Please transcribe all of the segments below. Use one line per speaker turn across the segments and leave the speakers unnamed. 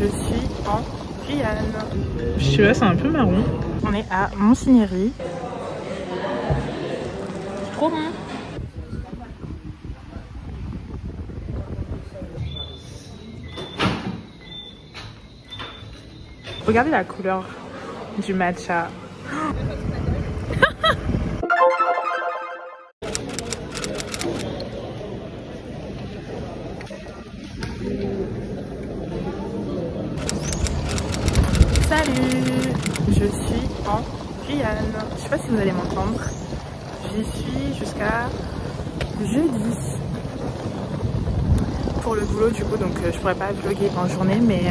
je suis en Guyane. Je suis là, c'est un peu marron. On est à Monsignery. C'est trop bon. Regardez la couleur du matcha. Salut, je suis en Guyane. Je sais pas si vous allez m'entendre. J'y suis jusqu'à jeudi pour le boulot du coup, donc je pourrais pas vlogger en journée, mais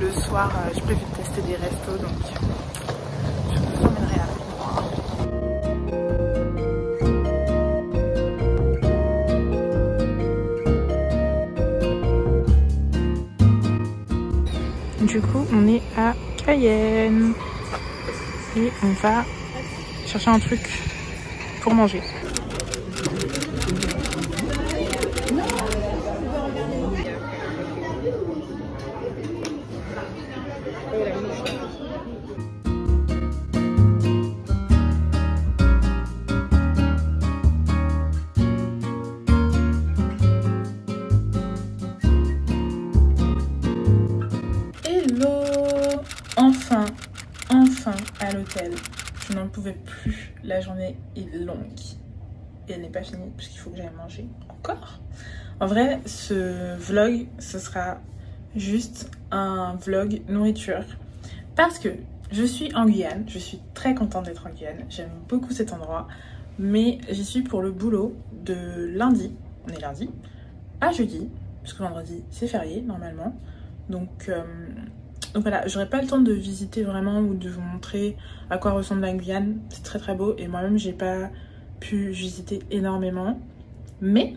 le soir j'ai prévu de tester des restos, donc je vous emmènerai avec moi. Du coup on est à Cayenne et on va chercher un truc pour manger. Enfin à l'hôtel. Je n'en pouvais plus. La journée est longue et elle n'est pas finie parce qu'il faut que j'aille manger encore. En vrai, ce vlog, ce sera juste un vlog nourriture parce que je suis en Guyane. Je suis très contente d'être en Guyane. J'aime beaucoup cet endroit, mais j'y suis pour le boulot de lundi. On est lundi à jeudi parce que vendredi c'est férié normalement. Donc voilà, j'aurai pas le temps de visiter vraiment ou de vous montrer à quoi ressemble la Guyane. C'est très très beau et moi-même j'ai pas pu visiter énormément. Mais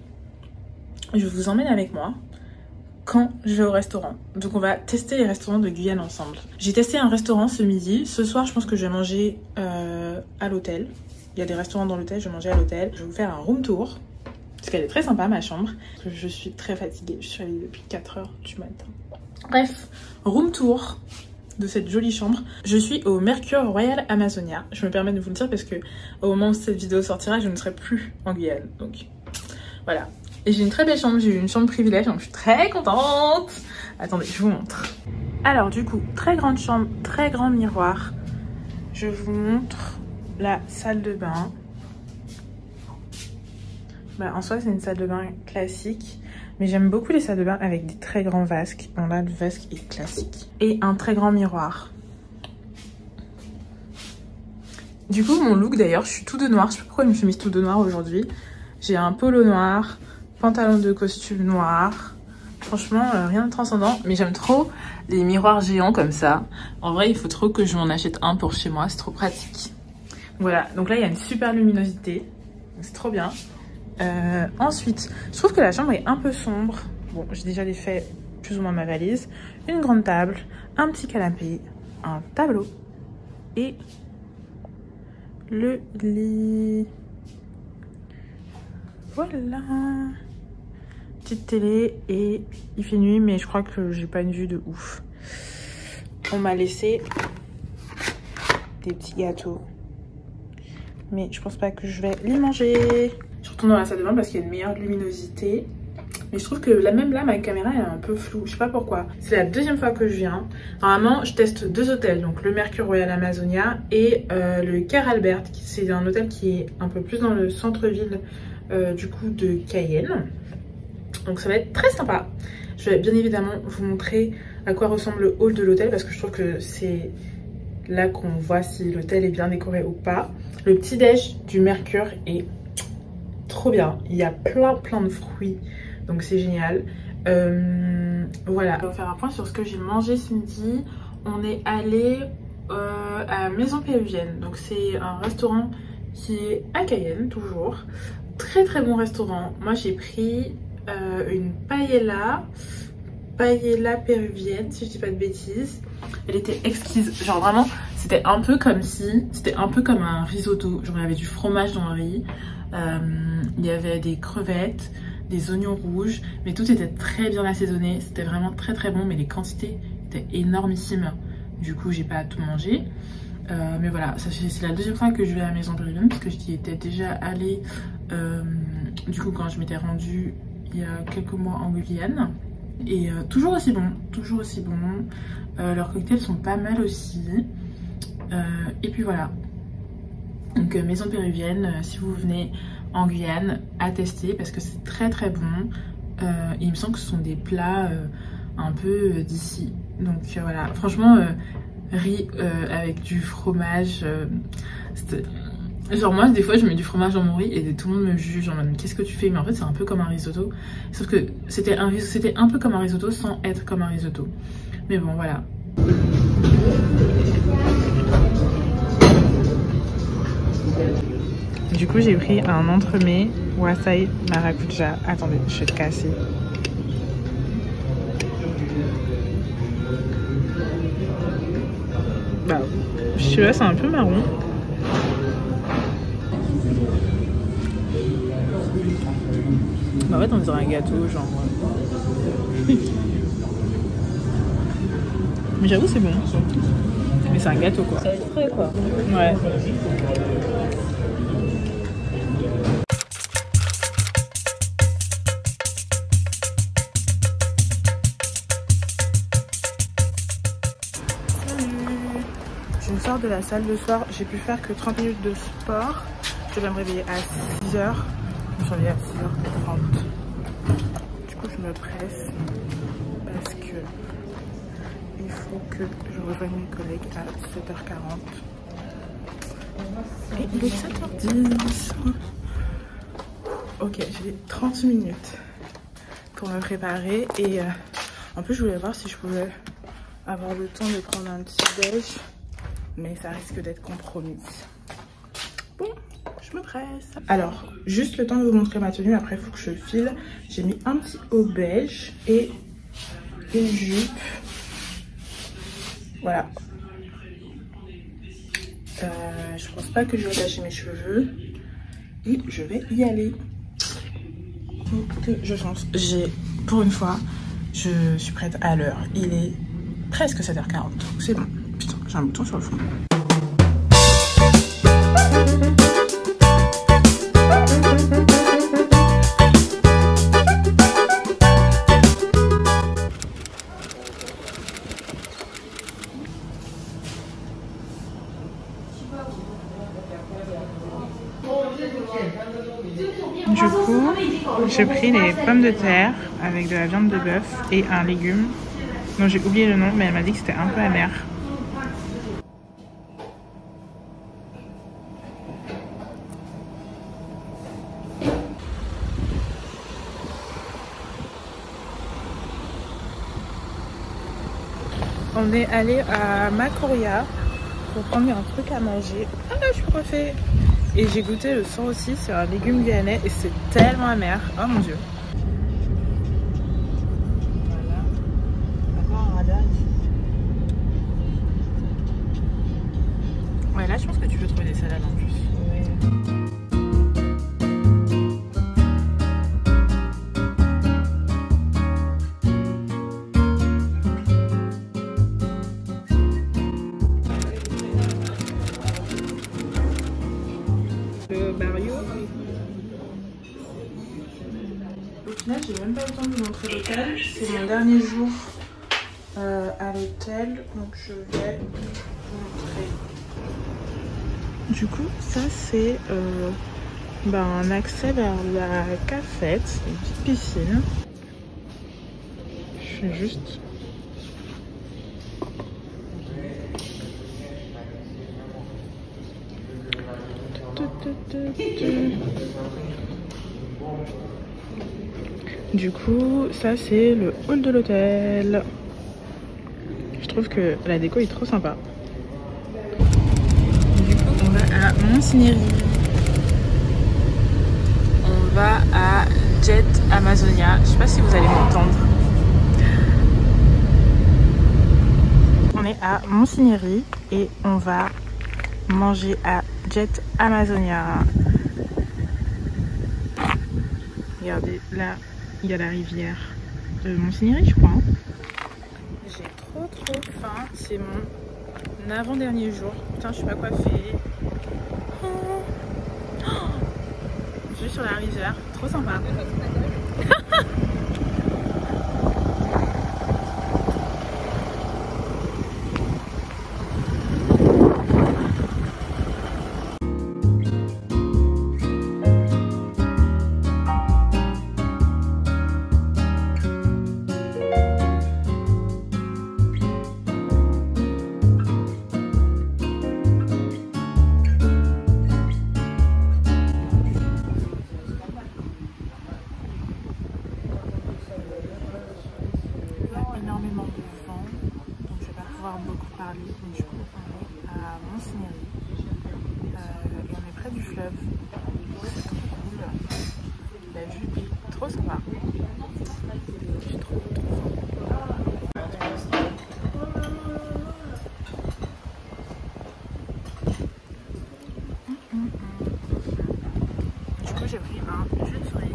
je vous emmène avec moi quand je vais au restaurant. Donc on va tester les restaurants de Guyane ensemble. J'ai testé un restaurant ce midi. Ce soir je pense que je vais manger à l'hôtel. Il y a des restaurants dans l'hôtel, je vais manger à l'hôtel. Je vais vous faire un room tour. Parce qu'elle est très sympa ma chambre. Je suis très fatiguée, je suis réveillée depuis 4 h du matin. Bref, room tour de cette jolie chambre. Je suis au Mercure Royal Amazonia. Je me permets de vous le dire parce que au moment où cette vidéo sortira, je ne serai plus en Guyane. Donc voilà. Et j'ai une très belle chambre, j'ai eu une chambre privilège, donc je suis très contente. Attendez, je vous montre. Alors du coup, très grande chambre, très grand miroir. Je vous montre la salle de bain. En soi, c'est une salle de bain classique. Mais j'aime beaucoup les salles de bain avec des très grands vasques. Bon là, le vasque est classique. Et un très grand miroir. Du coup, mon look d'ailleurs, je suis tout de noir. Je sais pas pourquoi je me suis mise tout de noir aujourd'hui. J'ai un polo noir, pantalon de costume noir. Franchement, rien de transcendant. Mais j'aime trop les miroirs géants comme ça. En vrai, il faut trop que je m'en achète un pour chez moi. C'est trop pratique. Voilà, donc là, il y a une super luminosité. C'est trop bien. Ensuite, je trouve que la chambre est un peu sombre. Bon, j'ai déjà fait plus ou moins ma valise. Une grande table, un petit canapé, un tableau et le lit. Voilà. Petite télé et il fait nuit, mais je crois que j'ai pas une vue de ouf. On m'a laissé des petits gâteaux, mais je pense pas que je vais les manger. Je retourne dans la salle de bain parce qu'il y a une meilleure luminosité. Mais je trouve que même là, ma caméra elle est un peu floue. Je sais pas pourquoi. C'est la deuxième fois que je viens. Normalement, je teste 2 hôtels. Donc le Mercure Royal Amazonia et le Car Albert. C'est un hôtel qui est un peu plus dans le centre-ville du coup de Cayenne. Donc ça va être très sympa. Je vais bien évidemment vous montrer à quoi ressemble le hall de l'hôtel. Parce que je trouve que c'est là qu'on voit si l'hôtel est bien décoré ou pas. Le petit déj du Mercure est trop bien, il y a plein de fruits, donc c'est génial. Voilà, on va faire un point sur ce que j'ai mangé ce midi. On est allé à Maison Péruvienne, donc c'est un restaurant qui est à Cayenne toujours. Très bon restaurant. Moi j'ai pris une paella péruvienne, si je dis pas de bêtises. Elle était exquise, genre vraiment c'était un peu comme un risotto. Genre il y avait du fromage dans le riz, il y avait des crevettes, des oignons rouges, mais tout était très bien assaisonné, c'était vraiment très très bon, mais les quantités étaient énormissimes. Du coup, j'ai pas tout mangé. Mais voilà, c'est la deuxième fois que je vais à la maison péruvienne, parce que j'y étais déjà allée du coup quand je m'étais rendue il y a quelques mois en Guyane. Et toujours aussi bon, toujours aussi bon. Leurs cocktails sont pas mal aussi. Et puis voilà. Donc maison péruvienne, si vous venez en Guyane, à tester parce que c'est très très bon. Et il me semble que ce sont des plats un peu d'ici. Donc voilà, franchement, riz avec du fromage. Genre moi des fois je mets du fromage dans mon riz et tout le monde me juge en mode qu'est-ce que tu fais, mais en fait c'est un peu comme un risotto, sauf que c'était un peu comme un risotto sans être comme un risotto, mais bon voilà. Du coup j'ai pris un entremets wasai maracuja. Attendez, je vais te casser. Bah je sais pas, c'est un peu marron. Bah en fait on dirait un gâteau genre. Mais j'avoue c'est bon. Mais c'est un gâteau quoi. Ça va être frais quoi. Ouais. Je sors de la salle de sport, j'ai pu faire que 30 minutes de sport. Je vais me réveiller à 6h. Je me suis réveillée à 6h30. Du coup je me presse parce que il faut que je rejoigne mes collègues à 7h40. Et il est 7h10. Ok, j'ai 30 minutes pour me préparer. Et en plus je voulais voir si je pouvais avoir le temps de prendre un petit déj. Mais ça risque d'être compromis. Bon, je me presse. Alors, juste le temps de vous montrer ma tenue. Après, il faut que je file. J'ai mis un petit haut beige et une jupe. Voilà. Je pense pas que je vais attacher mes cheveux. Et je vais y aller. Donc, je change. Pour une fois, je suis prête à l'heure. Il est presque 7h40. C'est bon. Putain, j'ai un bouton sur le fond. Du coup, j'ai pris les pommes de terre avec de la viande de bœuf et un légume dont j'ai oublié le nom, mais elle m'a dit que c'était un peu amer. On est allé à Macoria pour prendre un truc à manger. Ah là, je suis coiffée. Et j'ai goûté le sang aussi, c'est un légume guyanais et c'est tellement amer. Oh mon dieu. Ouais, là je pense que tu peux trouver des salades en plus. Là, j'ai même pas eu le temps de vous montrer l'hôtel. C'est mon dernier jour à l'hôtel, donc je vais vous montrer. Du coup, ça c'est un accès vers la cafette, une petite piscine. Je suis juste. Du coup, ça c'est le hall de l'hôtel. Je trouve que la déco est trop sympa. Du coup, on va à Monsignery. On va à Jet Amazonia. Je sais pas si vous allez m'entendre. On est à Monsignery et on va manger à Jet Amazonia. Regardez, là, il y a la rivière de Montigny, je crois. Hein. J'ai trop faim. C'est mon avant-dernier jour. Putain, je suis pas coiffée. Je suis sur la rivière. Trop sympa. Énormément de vent, donc je vais pas pouvoir beaucoup parler, mais du coup on est à Montigny et on est près du fleuve, c'est trop cool, la vue est trop sympa, je suis trop Du coup j'ai pris un jus de cerise.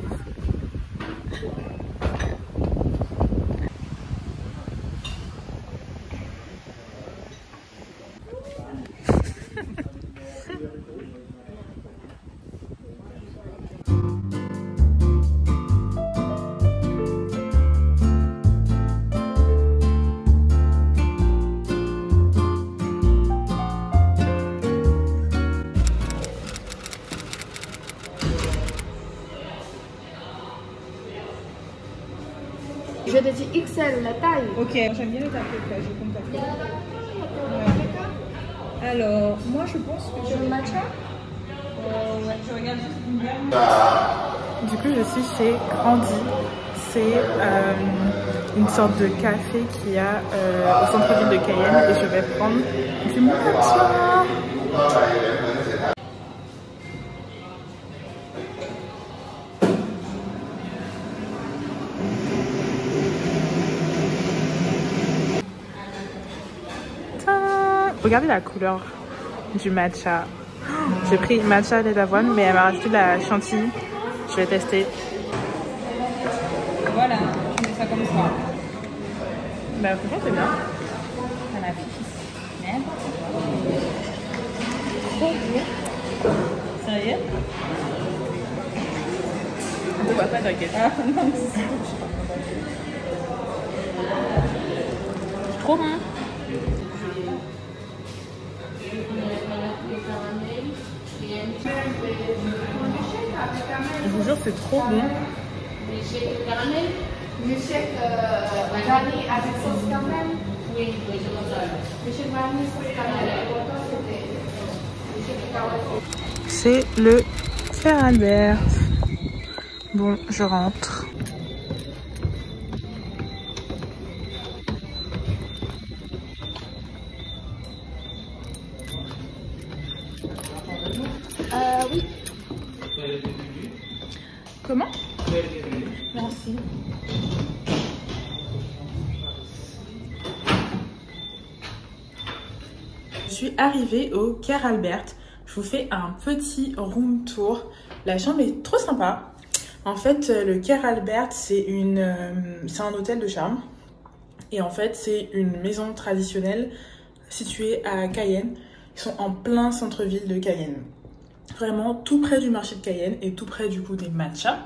Je te dis XL, la taille.
Ok, j'aime bien les tarifs, je compte pas. Ouais. Alors, moi je pense que
Je le matcha.
ouais, je regarde juste une gamme.
Du coup je suis chez Grandi, c'est une sorte de café qu'il y a au centre-ville de Cayenne et je vais prendre du matcha. Regardez la couleur du matcha. J'ai pris matcha lait d'avoine, mais elle m'a rajouté de la chantilly. Je vais tester.
Voilà, tu mets ça comme ça.
Bah franchement c'est bien.
À la fiche. Merde. Sérieux?
On ne voit pas, t'inquiète.
Ah non, c'est
Trop bon. Je vous jure, c'est trop bon.
Le chèque vanille avec sauce caramel. Oui, le chèque vanille sauce caramel.
C'est le Ker Albert. Bon, je rentre.
Oui.
Comment?
Merci.
Je suis arrivée au Ker Albert. Je vous fais un petit room tour. La chambre est trop sympa. En fait, le Ker Albert, c'est un hôtel de charme. Et en fait, c'est une maison traditionnelle située à Cayenne. Ils sont en plein centre-ville de Cayenne. Vraiment tout près du marché de Cayenne et tout près du coup des matchas.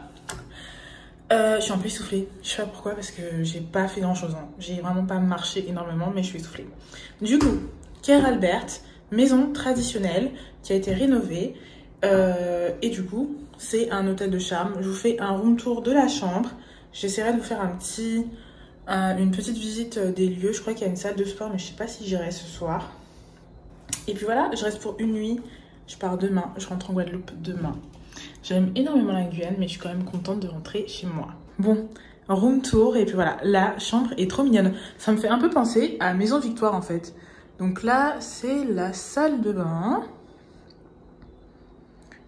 Je suis un peu essoufflée. Je sais pas pourquoi parce que j'ai pas fait grand chose. Hein. J'ai vraiment pas marché énormément, mais je suis essoufflée. Du coup, Ker Albert, maison traditionnelle qui a été rénovée. Et du coup, c'est un hôtel de charme. Je vous fais un room tour de la chambre. J'essaierai de vous faire une petite visite des lieux. Je crois qu'il y a une salle de sport, mais je sais pas si j'irai ce soir. Et puis voilà, je reste pour une nuit. Je pars demain. Je rentre en Guadeloupe demain. J'aime énormément la Guyane, mais je suis quand même contente de rentrer chez moi. Bon, room tour. Et puis voilà, la chambre est trop mignonne. Ça me fait un peu penser à Maison Victoire en fait. Donc là, c'est la salle de bain.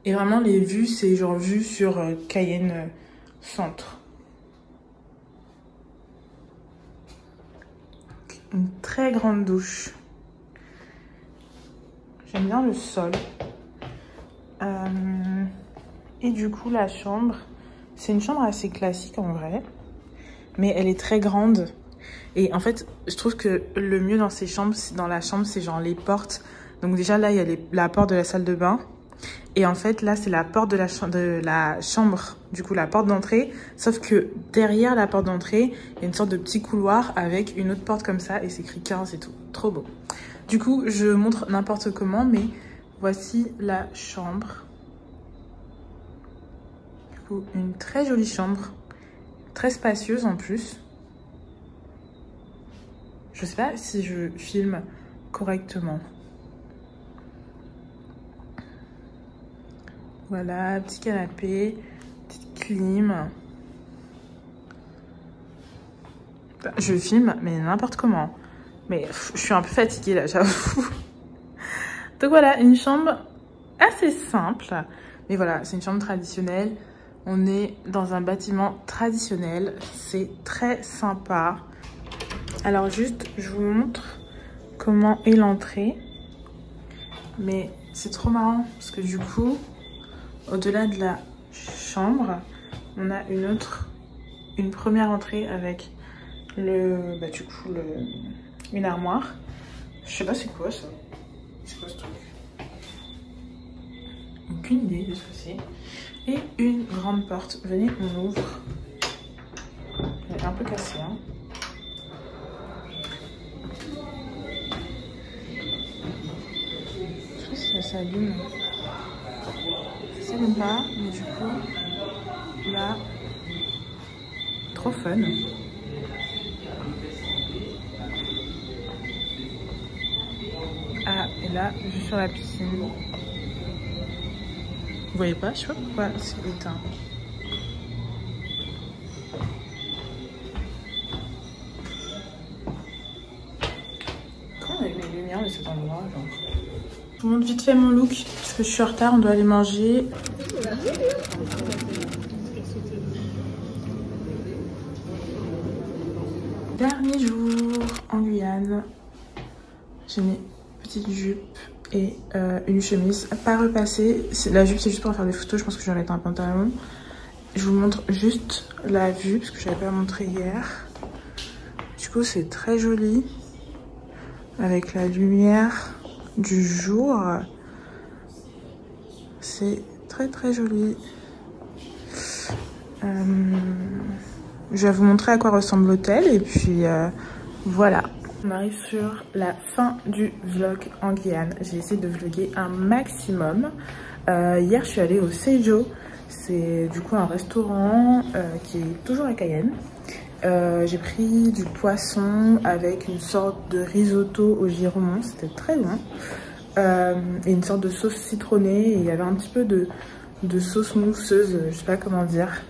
Et vraiment, les vues, c'est genre vue sur Cayenne Centre. Une très grande douche. J'aime bien le sol. Et du coup, la chambre, C'est une chambre assez classique en vrai, mais elle est très grande. Et en fait, je trouve que le mieux dans ces chambres, dans la chambre, c'est genre les portes. Donc déjà là, il y a la porte de la salle de bain. Et en fait, là, c'est la porte de la chambre, du coup, la porte d'entrée. Sauf que derrière la porte d'entrée, il y a une sorte de petit couloir avec une autre porte comme ça. Et c'est écrit 15 et tout. Trop beau. Du coup, je montre n'importe comment, mais voici la chambre. Du coup, une très jolie chambre. Très spacieuse en plus. Je sais pas si je filme correctement. Voilà, petit canapé, petite clim. Je filme, mais n'importe comment. Mais je suis un peu fatiguée là, j'avoue. Donc voilà, une chambre assez simple. Mais voilà, c'est une chambre traditionnelle. On est dans un bâtiment traditionnel. C'est très sympa. Alors juste, je vous montre comment est l'entrée. Mais c'est trop marrant parce que du coup, au-delà de la chambre, on a une première entrée avec une armoire. Je sais pas c'est quoi ça. C'est quoi ce truc? Aucune idée de ce que c'est. Et une grande porte. Venez, on ouvre. Elle est un peu cassée, hein. Je sais pas si ça s'allume. Ça s'allume pas, mais du coup, là, trop fun. Ah, et là, je suis sur la piscine. Vous voyez pas? Je sais pas pourquoi c'est éteint. Comment on a eu les lumières de cet endroit, genre? Je vous montre vite fait mon look, parce que je suis en retard, on doit aller manger. Dernier jour en Guyane. J'ai mis une petite jupe et une chemise. Pas repassée. La jupe, c'est juste pour faire des photos. Je pense que je vais mettre un pantalon. Je vous montre juste la vue, parce que je n'avais pas montré hier. Du coup, c'est très joli. Avec la lumière du jour. C'est très très joli. Je vais vous montrer à quoi ressemble l'hôtel. Et puis voilà. On arrive sur la fin du vlog en Guyane. J'ai essayé de vlogger un maximum. Hier, je suis allée au Seijo. C'est du coup un restaurant qui est toujours à Cayenne. J'ai pris du poisson avec une sorte de risotto au giromon. C'était très bon. Et une sorte de sauce citronnée. Et il y avait un petit peu de sauce mousseuse, je sais pas comment dire.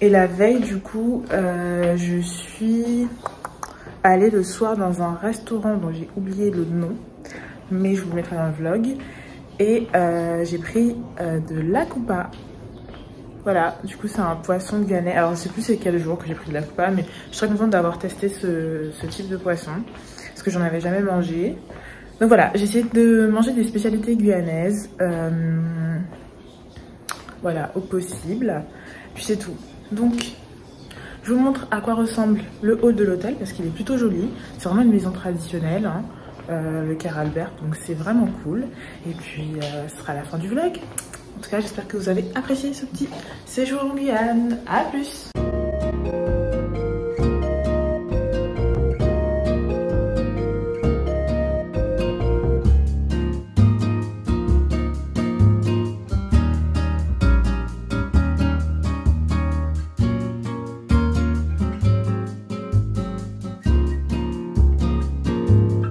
Et la veille, du coup, je suis allée le soir dans un restaurant dont j'ai oublié le nom, mais je vous le mettrai dans le vlog. Et j'ai pris de l'akupa. Voilà, du coup c'est un poisson guyanais. Alors je sais plus c'est quel jour que j'ai pris de l'akupa, mais je suis très contente d'avoir testé ce type de poisson, parce que j'en avais jamais mangé. Donc voilà, j'ai essayé de manger des spécialités guyanaises. Voilà, au possible. Puis c'est tout. Donc, je vous montre à quoi ressemble le hall de l'hôtel, parce qu'il est plutôt joli. C'est vraiment une maison traditionnelle, hein, le Caire Albert, donc c'est vraiment cool. Et puis, ce sera la fin du vlog. En tout cas, j'espère que vous avez apprécié ce petit séjour en Guyane. A plus!